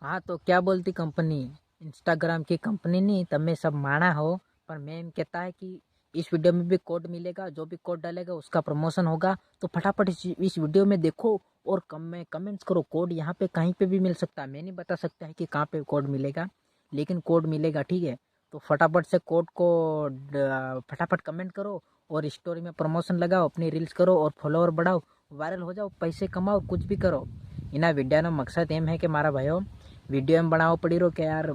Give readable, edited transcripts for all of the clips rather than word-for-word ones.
हाँ तो क्या बोलती कंपनी, इंस्टाग्राम की कंपनी नहीं, तमें सब माना हो। पर मैम कहता है कि इस वीडियो में भी कोड मिलेगा, जो भी कोड डालेगा उसका प्रमोशन होगा। तो फटाफट इस वीडियो में देखो और कमेंट्स करो। कोड यहाँ पे कहीं पे भी मिल सकता है, मैं नहीं बता सकता है कि कहाँ पे कोड मिलेगा, लेकिन कोड मिलेगा, ठीक है। तो फटाफट से कोड को फटाफट कमेंट करो और स्टोरी में प्रमोशन लगाओ, अपनी रील्स करो और फॉलोअर बढ़ाओ, वायरल हो जाओ, पैसे कमाओ, कुछ भी करो। इना वीडियोનો મકસદ એમ है कि મારા ભાઈઓ वीडियो एम बनाओ पड़ी रो कि यार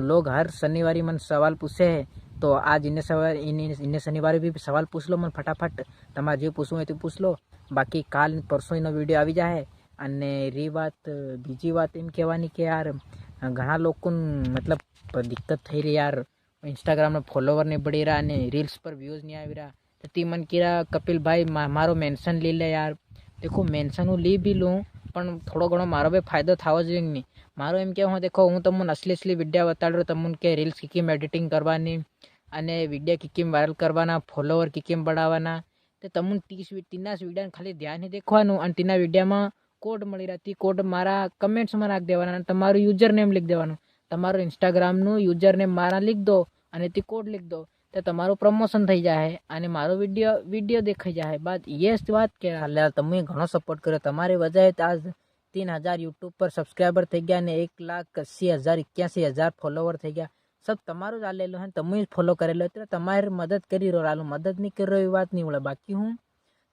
लोग हर शनिवार मन सवाल पूछे है। तो आज इन्हें शनिवार भी सवाल पूछ लो मन फटाफट, તમારે જે પૂછવું હોય તે પૂછ લો। બાકી કાલ પરસો એનો વિડીયો આવી જાય। અને રી વાત બીજી વાત એમ કહેવાની કે યાર ઘણા લોકો મતલબ દિક્કત થઈ રહી યાર, ઇન્સ્ટાગ્રામના ફોલોવર નહીં બળી રહ્યા અને રીલ્સ પર વ્યૂઝ નહીં આવી રહ્યા। તો તે મને કીરા કપિલ ભાઈ મારો મેન્શન લઈ લે યાર। देखो मेंशन હું લી બી લઉં પણ થોડો ઘણો મારો બી ફાયદો થવો જોઈએ નહીં। મારું એમ કહેવું, દેખો હું તમને असली વિડીયો બતાડ્યો તમને કે રીલ્સ કેમ એડિટિંગ કરવાની અને વિડીયો કેમ વાયરલ કરવાના, ફોલોવર કેમ बढ़ાવવાના। તો તમને 30 વિડીયોને ખાલી ધ્યાનથી દેખવાનું અને તેના વિડીયોમાં કોડ મળી રહ્યા, તે કોડ મારા કમેન્ટ્સમાં નાખી દેવાના અને તમારું યુઝર નેમ લીખ દેવાનું। તમારું ઇન્સ્ટાગ્રામનું યુઝર નેમ મારા લીખ દો અને તે કોડ લીખ દો, तो તમારું પ્રમોશન થઈ જાય અને મારો વિડીયો દેખાઈ જાય। બાદ ये વાત કે તમે ઘણો સપોર્ટ કર્યો, તમારી વજહે આજ 3000 યુટ્યુબ પર સબસ્ક્રાઈબર થઈ ગયા અને 1,80,81,000 ફોલોવર થઈ ગયા। सब તમારું જ આલેલો હે, તમે જ ફોલો કરેલો, એટલે તમારે મદદ કરી રહ્યો, મદદ નહીં કરી રહ્યો એ વાત નહીં મળે। બાકી હું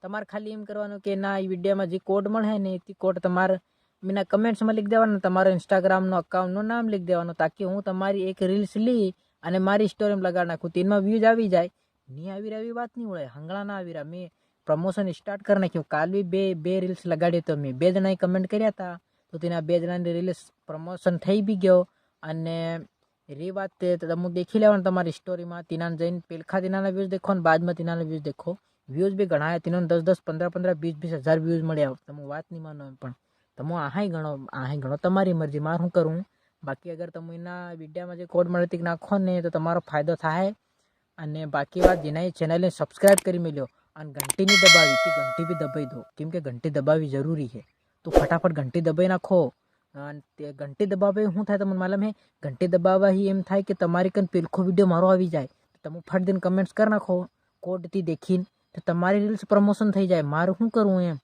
તમારે ખાલી એમ કરવાનું કે ના એ વિડીયોમાં જે કોડ મળે ને તે કોડ તમારે મીના કમેન્ટ્સમાં લીખ દેવાનો, તમારો ઇન્સ્ટાગ્રામનો અકાઉન્ટનું નામ લીખ દેવાનું, તાકી હું તમારી એક રીલ્સ લી અને મારી સ્ટોરીમાં લગાડી નાખું, તેમાં વ્યૂઝ આવી જાય। નહીં આવી રહ્યા એવી વાત નહીં મળે, હંગણા ના આવી રહ્યા। મેં પ્રમોશન સ્ટાર્ટ કરી નાખ્યું, કાલ બી બે રીલ્સ લગાડી, તો મેં 2 જણાએ કમેન્ટ કર્યા હતા, તો તેના 2 જણાની રીલ્સ પ્રમોશન થઈ બી ગયો। અને રી વાત તમે દેખી લેવાનું તમારી સ્ટોરીમાં, તેના જઈને પેલખા તેનાના વ્યૂઝ દેખો અને બાદમાં તેનાના વ્યૂઝ દેખો, વ્યૂઝ બી ઘણા તેનો 10, 15, 20 હજાર વ્યૂઝ મળ્યા। તમે વાત નહીં માનો એમ, પણ તમે આહાય ગણો તમારી મરજી, મારે શું કરું। બાકી અગર તમે એના વિડીયોમાં જે કોડ મળે તે નાખો ને તો તમારો ફાયદો થાય। અને બાકી વાત જેના ચેનલને સબસ્ક્રાઈબ કરી મેલ્યો અને ઘંટી નહીં દબાવી, તે ઘંટી બી દબાવી દો, કેમ કે ઘંટી દબાવી જરૂરી છે। તો ફટાફટ ઘંટી દબાવી નાખો। અને તે ઘંટી દબાવે શું થાય તમને માલુમ હે, ઘંટી દબાવવાથી એમ થાય કે તમારી કન પેલખો વિડીયો મારો આવી જાય, તમે ફટ દઈને કમેન્ટ્સ કરી નાખો કોડથી દેખીને, તો તમારી રીલ્સ પ્રમોશન થઈ જાય। મારું શું કરવું એમ।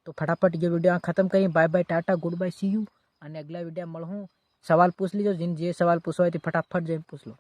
તો ફટાફટ ये वीडियो खत्म करिए, bye bye, tata, good bye, see you. અને અગલા વિડીયો મળું, સવાલ પૂછ લીજો, જે સવાલ પૂછવા હોય તે ફટાફટ જઈને પૂછ લો।